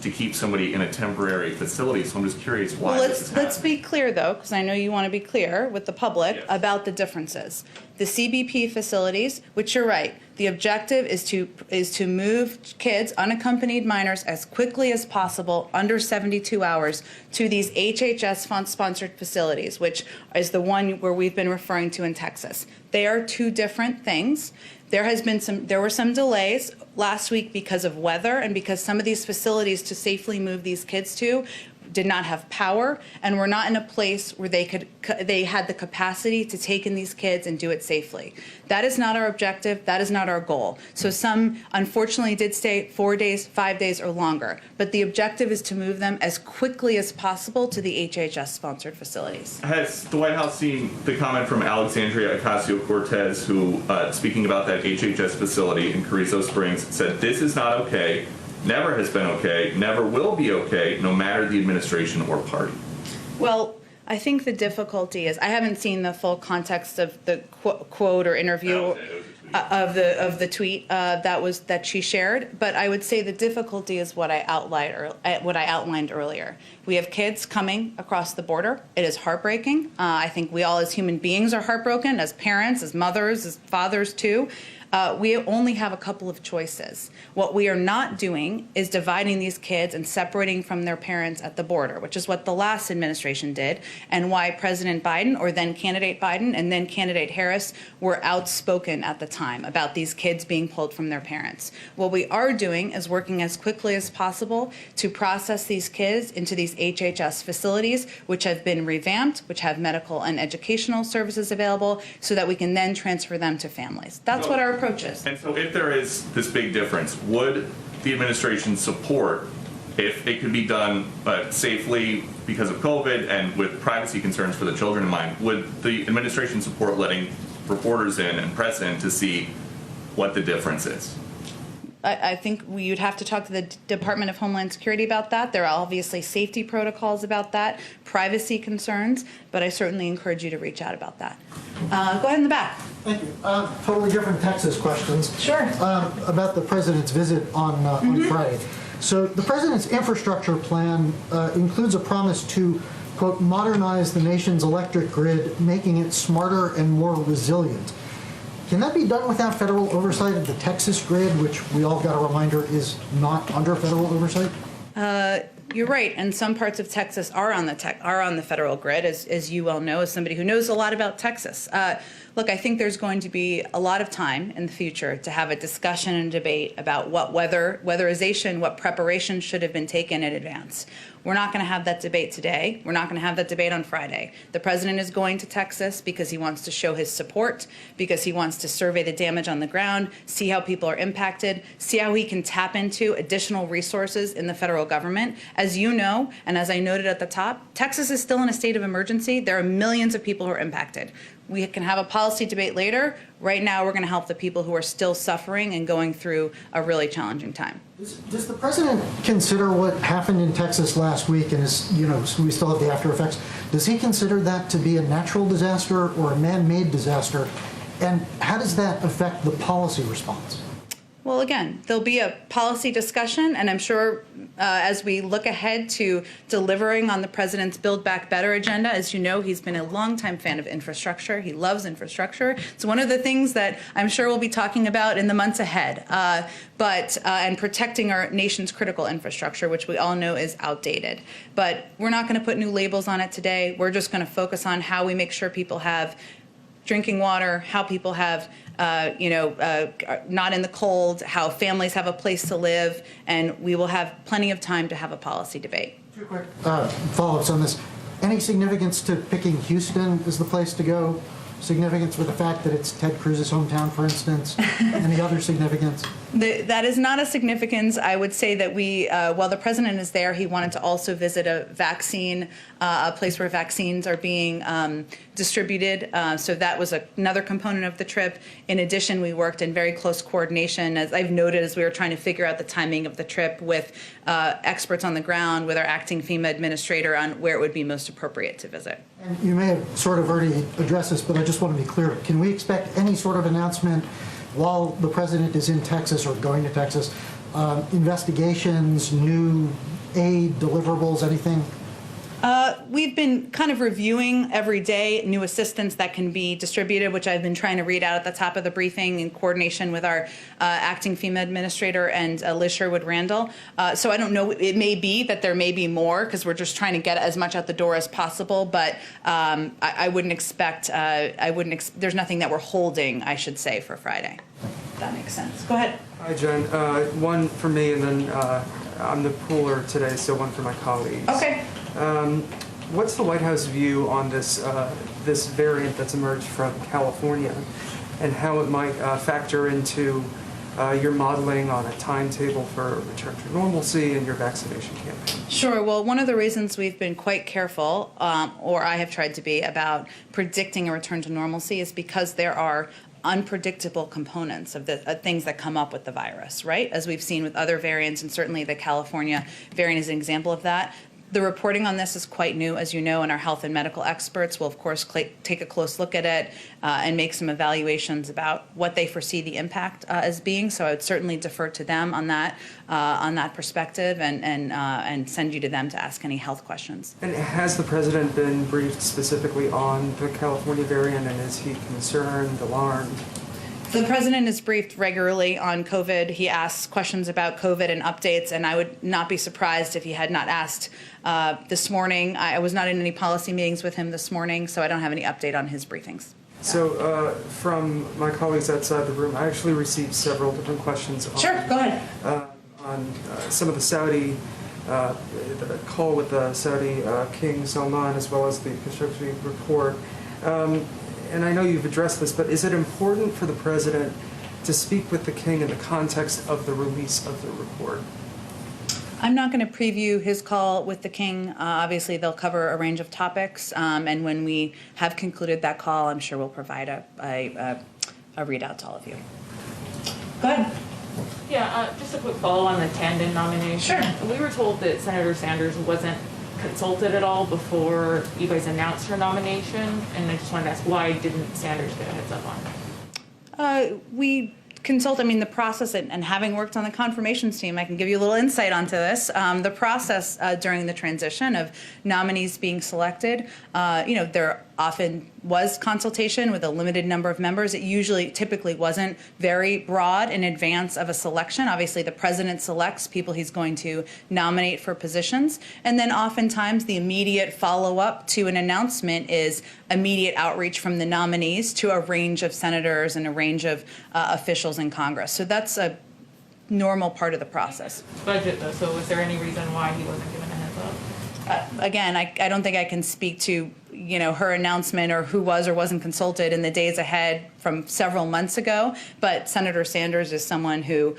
to keep somebody in a temporary facility. So I'm just curious why this is happening. Let's be clear, though, because I know you want to be clear with the public about the differences. The CBP facilities, which you're right, the objective is to move kids, unaccompanied minors, as quickly as possible, under 72 hours, to these HHS-sponsored facilities, which is the one where we've been referring to in Texas. They are two different things. There were some delays last week because of weather and because some of these facilities to safely move these kids to did not have power and were not in a place where they had the capacity to take in these kids and do it safely. That is not our objective. That is not our goal. So some, unfortunately, did stay 4 days, 5 days, or longer. But the objective is to move them as quickly as possible to the HHS-sponsored facilities. Has the White House seen the comment from Alexandria Ocasio-Cortez, who, speaking about that HHS facility in Carrizo Springs, said this is not okay, never has been okay, never will be okay, no matter the administration or party? Well, I think the difficulty is I haven't seen the full context of the quote or interview of the tweet that she shared, but I would say the difficulty is what I outlined earlier. We have kids coming across the border. It is heartbreaking. I think we all as human beings are heartbroken, as parents, as mothers, as fathers too. We only have a couple of choices. What we are not doing is dividing these kids and separating from their parents at the border, which is what the last administration did, and why President Biden, or then candidate Biden, and then candidate Harris were outspoken at the time about these kids being pulled from their parents. What we are doing is working as quickly as possible to process these kids into these HHS facilities, which have been revamped, which have medical and educational services available, so that we can then transfer them to families. That's what our approach is. And so if there is this big difference, would the administration support, if it could be done safely because of COVID and with privacy concerns for the children in mind, would the administration support letting reporters in and press in to see what the difference is? I think you'd have to talk to the Department of Homeland Security about that. There are obviously safety protocols about that, privacy concerns, but I certainly encourage you to reach out about that. Go ahead in the back. Thank you. Totally different Texas questions. Sure. About the president's visit on Friday. So the president's infrastructure plan includes a promise to, quote, modernize the nation's electric grid, making it smarter and more resilient. Can that be done without federal oversight of the Texas grid, which we all got a reminder is not under federal oversight? You're right, and some parts of Texas are on the federal grid, as you well know, as somebody who knows a lot about Texas. Look, I think there's going to be a lot of time in the future to have a discussion and debate about what weatherization, what preparation should have been taken in advance. We're not going to have that debate today. We're not going to have that debate on Friday. The president is going to Texas because he wants to show his support, because he wants to survey the damage on the ground, see how people are impacted, see how he can tap into additional resources in the federal government. As you know, and as I noted at the top, Texas is still in a state of emergency. There are millions of people who are impacted. We can have a policy debate later. Right now, we're going to help the people who are still suffering and going through a really challenging time. Does the president consider what happened in Texas last week, and we still have the after effects? Does he consider that to be a natural disaster or a man-made disaster? And how does that affect the policy response? Well, again, there'll be a policy discussion, and I'm sure as we look ahead to delivering on the president's Build Back Better agenda, as you know, he's been a longtime fan of infrastructure. He loves infrastructure. It's one of the things that I'm sure we'll be talking about in the months ahead, and protecting our nation's critical infrastructure, which we all know is outdated. But we're not going to put new labels on it today. We're just going to focus on how we make sure people have drinking water, how people have not in the cold, how families have a place to live, and we will have plenty of time to have a policy debate. Two quick follow-ups on this. Any significance to picking Houston as the place to go? Significance with the fact that it's Ted Cruz's hometown, for instance? Any other significance? That is not a significance. I would say that while the president is there, he wanted to also visit a place where vaccines are being distributed. So that was another component of the trip. In addition, we worked in very close coordination, as I've noted, as we were trying to figure out the timing of the trip with experts on the ground, with our acting FEMA administrator on where it would be most appropriate to visit. And you may have sort of already addressed this, but I just want to be clear. Can we expect any sort of announcement while the president is in Texas or going to Texas, investigations, new aid, deliverables, anything? We've been kind of reviewing every day new assistance that can be distributed, which I've been trying to read out at the top of the briefing in coordination with our acting FEMA administrator and Liz Sherwood-Randall. So I don't know. It may be that there may be more because we're just trying to get as much out the door as possible. But I wouldn't expect. There's nothing that we're holding, I should say, for Friday. If that makes sense. Go ahead. Hi, Jen. One for me, and then I'm the pooler today, so one for my colleagues. Okay. What's the White House view on this this variant that's emerged from California, and how it might factor into your modeling on a timetable for return to normalcy and your vaccination campaign? Sure. Well, one of the reasons we've been quite careful, or I have tried to be, about predicting a return to normalcy is because there are unpredictable components of the things that come up with the virus, right? As we've seen with other variants, and certainly the California variant is an example of that. The reporting on this is quite new, as you know, and our health and medical experts will, of course, take a close look at it and make some evaluations about what they foresee the impact as being. So I would certainly defer to them on that perspective, and send you to them to ask any health questions. And has the president been briefed specifically on the California variant, and is he concerned, alarmed? The president is briefed regularly on COVID. He asks questions about COVID and updates, and I would not be surprised if he had not asked this morning. I was not in any policy meetings with him this morning, so I don't have any update on his briefings. So from my colleagues outside the room, I actually received several different questions on, Sure, go ahead. On some of the Saudi, the call with the Saudi King Salman, as well as the Khashoggi report. And I know you've addressed this, but is it important for the president to speak with the king in the context of the release of the report? I'm not going to preview his call with the king. Obviously, they'll cover a range of topics, and when we have concluded that call, I'm sure we'll provide a readout to all of you. Go ahead. Yeah, just a quick follow on the Tandem nomination. Sure. We were told that Senator Sanders wasn't consulted at all before you guys announced her nomination, and I just wanted to ask, why didn't Sanders get a heads up on it? We consult, I mean, the process, and having worked on the confirmations team, I can give you a little insight onto this. The process during the transition of nominees being selected, there often was consultation with a limited number of members. It typically wasn't very broad in advance of a selection. Obviously, the president selects people he's going to nominate for positions. And then oftentimes the immediate follow-up to an announcement is immediate outreach from the nominees to a range of senators and a range of officials in Congress. So that's a normal part of the process. Budget, though, so was there any reason why he wasn't given a heads up? Again, I don't think I can speak to her announcement or who was or wasn't consulted in the days ahead from several months ago, but Senator Sanders is someone who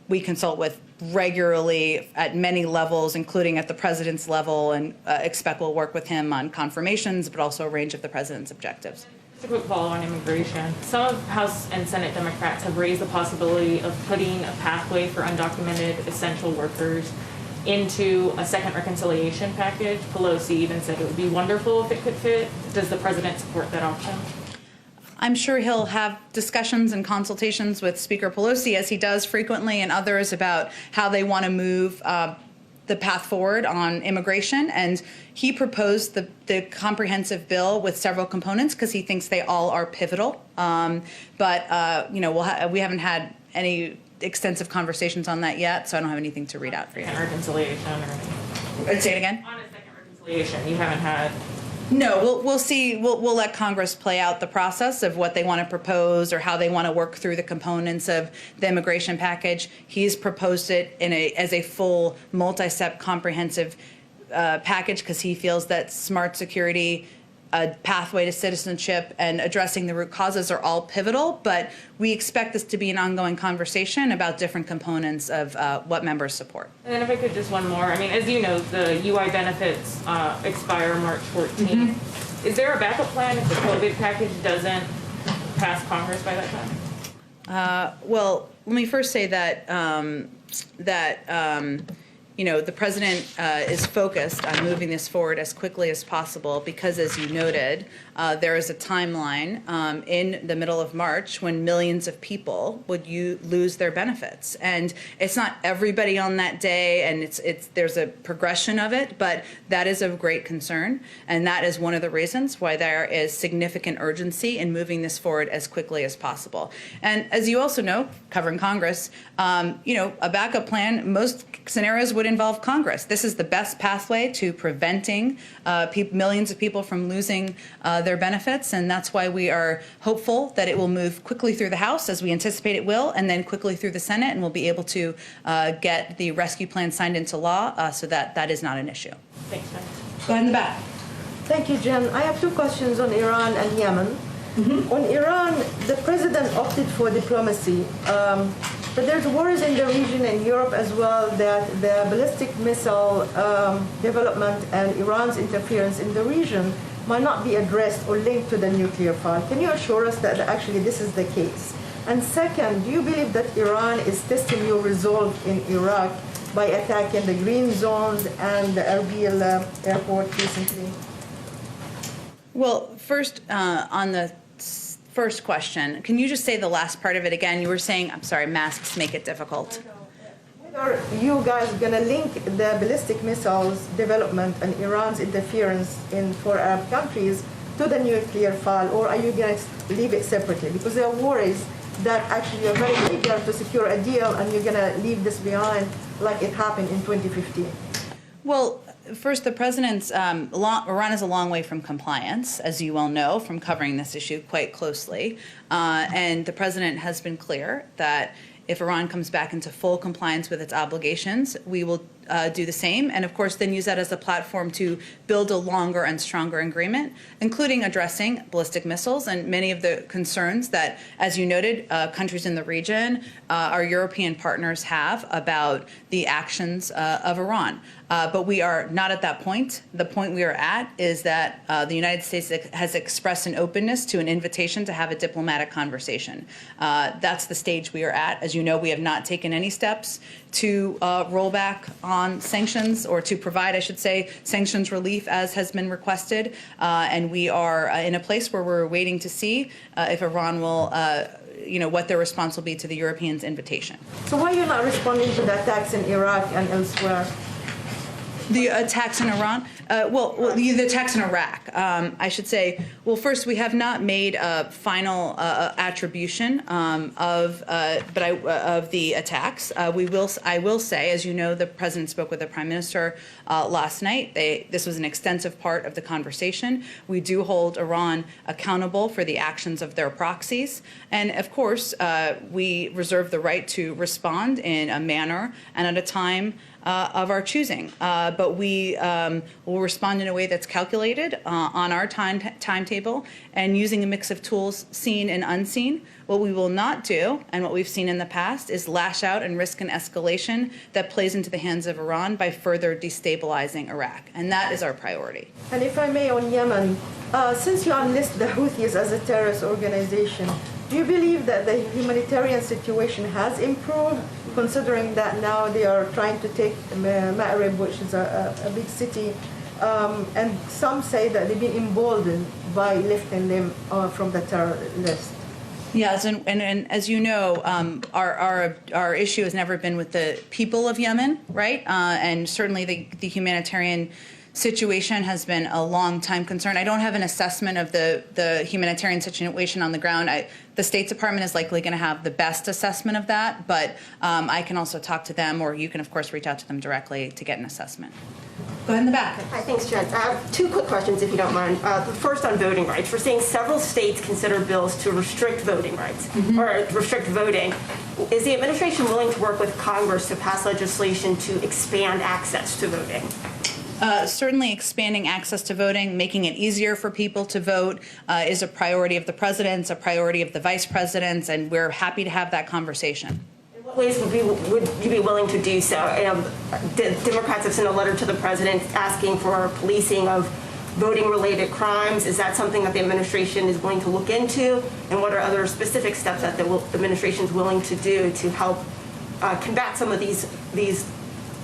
we consult with regularly at many levels, including at the president's level, and expect we'll work with him on confirmations, but also a range of the president's objectives. Just a quick follow on immigration. Some of House and Senate Democrats have raised the possibility of putting a pathway for undocumented essential workers into a second reconciliation package. Pelosi even said it would be wonderful if it could fit. Does the president support that option? I'm sure he'll have discussions and consultations with Speaker Pelosi, as he does frequently, and others about how they want to move the path forward on immigration. And he proposed the comprehensive bill with several components because he thinks they all are pivotal. But we haven't had any extensive conversations on that yet, so I don't have anything to read out for you. Second reconciliation or anything? Say it again? On a second reconciliation, you haven't had... No, we'll see. We'll let Congress play out the process of what they want to propose or how they want to work through the components of the immigration package. He's proposed it as a full, multi-step, comprehensive package because he feels that smart security, a pathway to citizenship, and addressing the root causes are all pivotal, but we expect this to be an ongoing conversation about different components of what members support. And then if I could, just one more. I mean, as you know, the UI benefits expire March 14th. Mm-hmm. Is there a backup plan if the COVID package doesn't pass Congress by that time? Well, let me first say that the president is focused on moving this forward as quickly as possible because, as you noted, there is a timeline in the middle of March when millions of people would lose their benefits. And it's not everybody on that day, and there's a progression of it, but that is of great concern. And that is one of the reasons why there is significant urgency in moving this forward as quickly as possible. And as you also know, covering Congress, a backup plan, most scenarios would involve Congress. This is the best pathway to preventing millions of people from losing their benefits, and that's why we are hopeful that it will move quickly through the House, as we anticipate it will, and then quickly through the Senate, and we'll be able to get the rescue plan signed into law so that is not an issue. Thanks, Jen. Go ahead in the back. Thank you, Jen. I have two questions on Iran and Yemen. On Iran, the president opted for diplomacy, but there's worries in the region and Europe as well that the ballistic missile development and Iran's interference in the region might not be addressed or linked to the nuclear file. Can you assure us that actually this is the case? And second, do you believe that Iran is testing your resolve in Iraq by attacking the green zones and the Erbil airport recently? Well, first, on the first question, can you just say the last part of it again? You were saying, I'm sorry, masks make it difficult. Are you guys going to link the ballistic missiles development and Iran's interference in four Arab countries to the nuclear file, or are you going to leave it separately? Because there are worries that actually you're very eager to secure a deal and you're going to leave this behind like it happened in 2015. Well, first, the president's Iran is a long way from compliance, as you well know, from covering this issue quite closely. And the president has been clear that if Iran comes back into full compliance with its obligations, we will do the same, and of course then use that as a platform to build a longer and stronger agreement, including addressing ballistic missiles and many of the concerns that, as you noted, countries in the region, our European partners have about the actions of Iran. But we are not at that point. The point we are at is that the United States has expressed an openness to an invitation to have a diplomatic conversation. That's the stage we are at. As you know, we have not taken any steps to roll back on sanctions, or to provide, I should say, sanctions relief as has been requested. And we are in a place where we're waiting to see if Iran will, what their response will be to the Europeans' invitation. So why are you not responding to the attacks in Iraq and elsewhere? The attacks in Iran? The attacks in Iraq, I should say. Well, first, we have not made a final attribution of the attacks. I will say, as you know, the president spoke with the prime minister last night. This was an extensive part of the conversation. We do hold Iran accountable for the actions of their proxies, and of course, we reserve the right to respond in a manner and at a time of our choosing. But we will respond in a way that's calculated on our timetable and using a mix of tools seen and unseen. What we will not do, and what we've seen in the past, is lash out and risk an escalation that plays into the hands of Iran by further destabilizing Iraq. And that is our priority. And if I may, on Yemen, since you unlist the Houthis as a terrorist organization, do you believe that the humanitarian situation has improved, considering that now they are trying to take Ma'rib, which is a big city, and some say that they've been emboldened by lifting them from the terror list? Yes, and as you know, our issue has never been with the people of Yemen, right? And certainly the humanitarian situation has been a long time concern. I don't have an assessment of the humanitarian situation on the ground. The State Department is likely going to have the best assessment of that, but I can also talk to them, or you can, of course, reach out to them directly to get an assessment. Go ahead in the back. Hi, thanks, Jen. I have two quick questions, if you don't mind. First, on voting rights. We're seeing several states consider bills to restrict voting rights, or restrict voting. Is the administration willing to work with Congress to pass legislation to expand access to voting? Certainly expanding access to voting, making it easier for people to vote is a priority of the president's, a priority of the vice president's, and we're happy to have that conversation. In what ways would you be willing to do so? Democrats have sent a letter to the president asking for policing of voting-related crimes. Is that something that the administration is going to look into? And what are other specific steps that the administration is willing to do to help combat some of these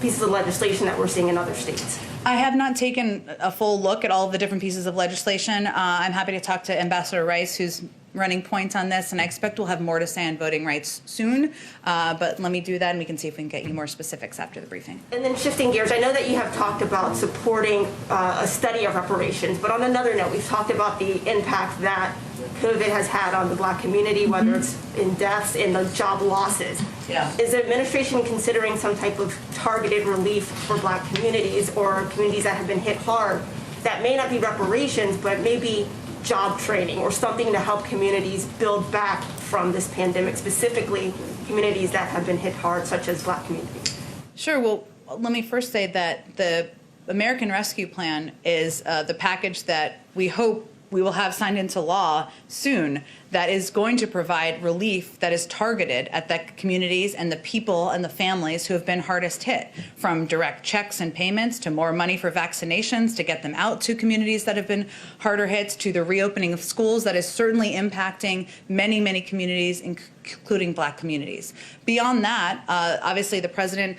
pieces of legislation that we're seeing in other states? I have not taken a full look at all of the different pieces of legislation. I'm happy to talk to Ambassador Rice, who's running point on this, and I expect we'll have more to say on voting rights soon. But let me do that, and we can see if we can get you more specifics after the briefing. And then shifting gears, I know that you have talked about supporting a study of reparations, but on another note, we've talked about the impact that COVID has had on the Black community, whether it's in deaths and the job losses. Yeah. Is the administration considering some type of targeted relief for Black communities or communities that have been hit hard that may not be reparations, but maybe job training or something to help communities build back from this pandemic, specifically communities that have been hit hard, such as Black communities? Sure. Well, let me first say that the American Rescue Plan is the package that we hope we will have signed into law soon that is going to provide relief that is targeted at the communities and the people and the families who have been hardest hit, from direct checks and payments to more money for vaccinations to get them out to communities that have been harder hit, to the reopening of schools that is certainly impacting many, many communities, including Black communities. Beyond that, obviously the president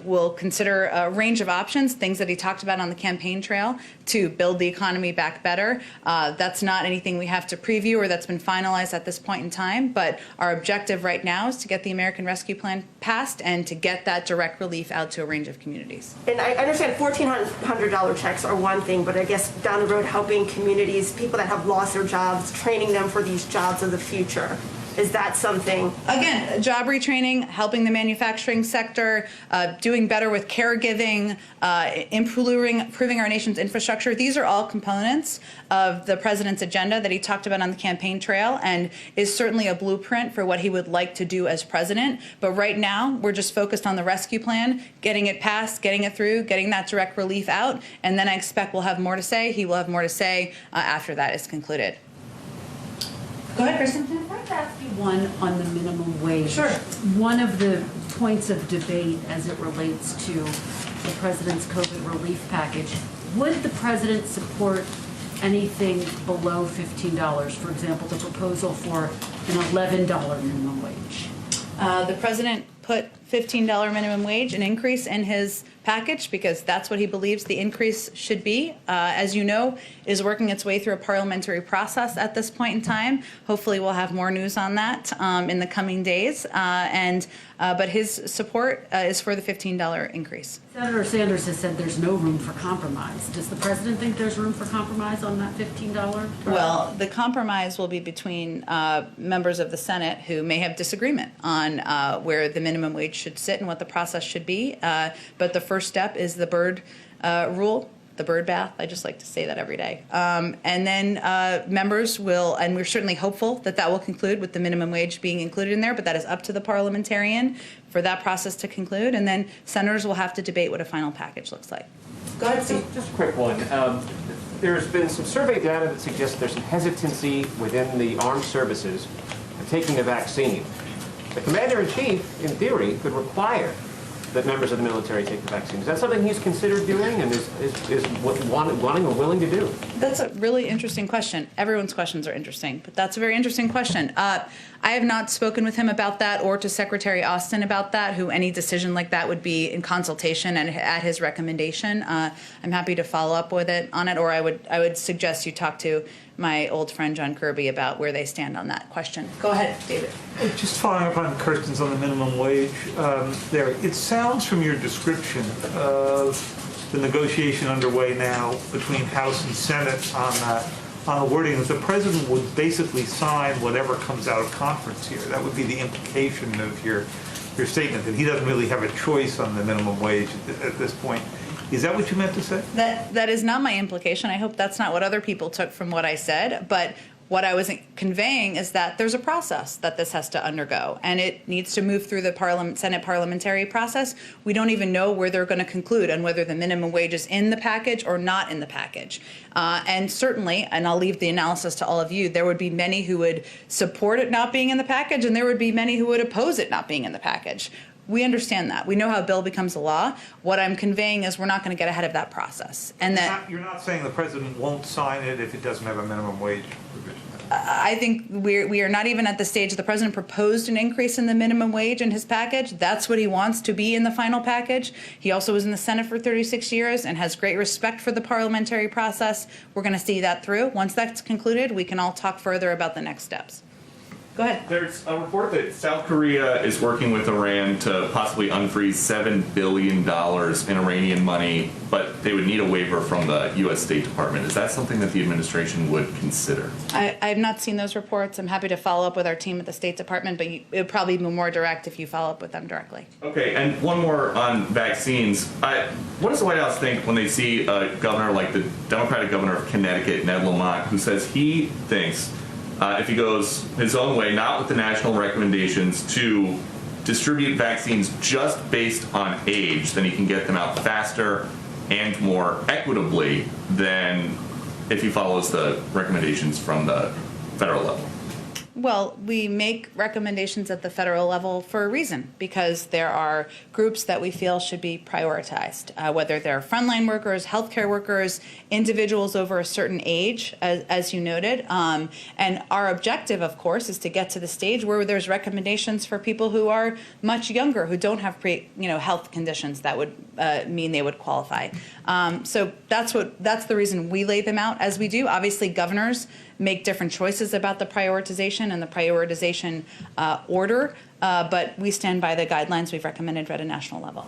will consider a range of options, things that he talked about on the campaign trail to build the economy back better. That's not anything we have to preview or that's been finalized at this point in time, but our objective right now is to get the American Rescue Plan passed and to get that direct relief out to a range of communities. And I understand $1,400 checks are one thing, but I guess down the road helping communities, people that have lost their jobs, training them for these jobs of the future. Is that something? Again, job retraining, helping the manufacturing sector, doing better with caregiving, improving our nation's infrastructure. These are all components of the president's agenda that he talked about on the campaign trail and is certainly a blueprint for what he would like to do as president. But right now, we're just focused on the rescue plan, getting it passed, getting it through, getting that direct relief out. And then I expect we'll have more to say. He will have more to say after that is concluded. Go ahead, Kristen. Can I ask you one on the minimum wage? Sure. One of the points of debate as it relates to the president's COVID relief package, would the president support anything below $15? For example, the proposal for an $11 minimum wage. The president put $15 minimum wage, an increase in his package, because that's what he believes the increase should be. As you know, is working its way through a parliamentary process at this point in time. Hopefully we'll have more news on that in the coming days. But his support is for the $15 increase. Senator Sanders has said there's no room for compromise. Does the president think there's room for compromise on that $15? Well, the compromise will be between members of the Senate who may have disagreement on where the minimum wage should sit and what the process should be. But the first step is the bird rule, the bird bath. I just like to say that every day. And then members will, and we're certainly hopeful that that will conclude with the minimum wage being included in there, but that is up to the parliamentarian for that process to conclude. And then senators will have to debate what a final package looks like. Go ahead, Steve. Just a quick one. There's been some survey data that suggests there's some hesitancy within the armed services of taking the vaccine. The commander-in-chief, in theory, could require that members of the military take the vaccine. Is that something he's considered doing and is wanting or willing to do? That's a really interesting question. Everyone's questions are interesting, but that's a very interesting question. I have not spoken with him about that or to Secretary Austin about that, who any decision like that would be in consultation and at his recommendation. I'm happy to follow up with it on it, or I would suggest you talk to my old friend John Kirby about where they stand on that question. Go ahead, David. Just following up on Kirsten's on the minimum wage there. It sounds from your description of the negotiation underway now between House and Senate on the wording that the president would basically sign whatever comes out of conference here. That would be the implication of your statement, that he doesn't really have a choice on the minimum wage at this point. Is that what you meant to say? That is not my implication. I hope that's not what other people took from what I said. But what I was conveying is that there's a process that this has to undergo, and it needs to move through the Senate parliamentary process. We don't even know where they're going to conclude on whether the minimum wage is in the package or not in the package. And certainly, and I'll leave the analysis to all of you, there would be many who would support it not being in the package, and there would be many who would oppose it not being in the package. We understand that. We know how a bill becomes a law. What I'm conveying is we're not going to get ahead of that process. And that You're not saying the president won't sign it if it doesn't have a minimum wage provision? I think we are not even at the stage. The president proposed an increase in the minimum wage in his package. That's what he wants to be in the final package. He also was in the Senate for 36 years and has great respect for the parliamentary process. We're going to see that through. Once that's concluded, we can all talk further about the next steps. Go ahead. There's a report that South Korea is working with Iran to possibly unfreeze $7 billion in Iranian money, but they would need a waiver from the U.S. State Department. Is that something that the administration would consider? I have not seen those reports. I'm happy to follow up with our team at the State Department, but it would probably be more direct if you follow up with them directly. Okay, and one more on vaccines. What does the White House think when they see a governor like the Democratic governor of Connecticut, Ned Lamont, who says he thinks if he goes his own way, not with the national recommendations, to distribute vaccines just based on age, then he can get them out faster and more equitably than if he follows the recommendations from the federal level? Well, we make recommendations at the federal level for a reason, because there are groups that we feel should be prioritized, whether they're frontline workers, healthcare workers, individuals over a certain age, as you noted. And our objective, of course, is to get to the stage where there's recommendations for people who are much younger, who don't have health conditions that would mean they would qualify. So that's the reason we lay them out as we do. Obviously, governors make different choices about the prioritization and the prioritization order, but we stand by the guidelines we've recommended at a national level.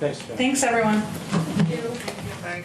Thanks. Thanks, everyone. Thank you.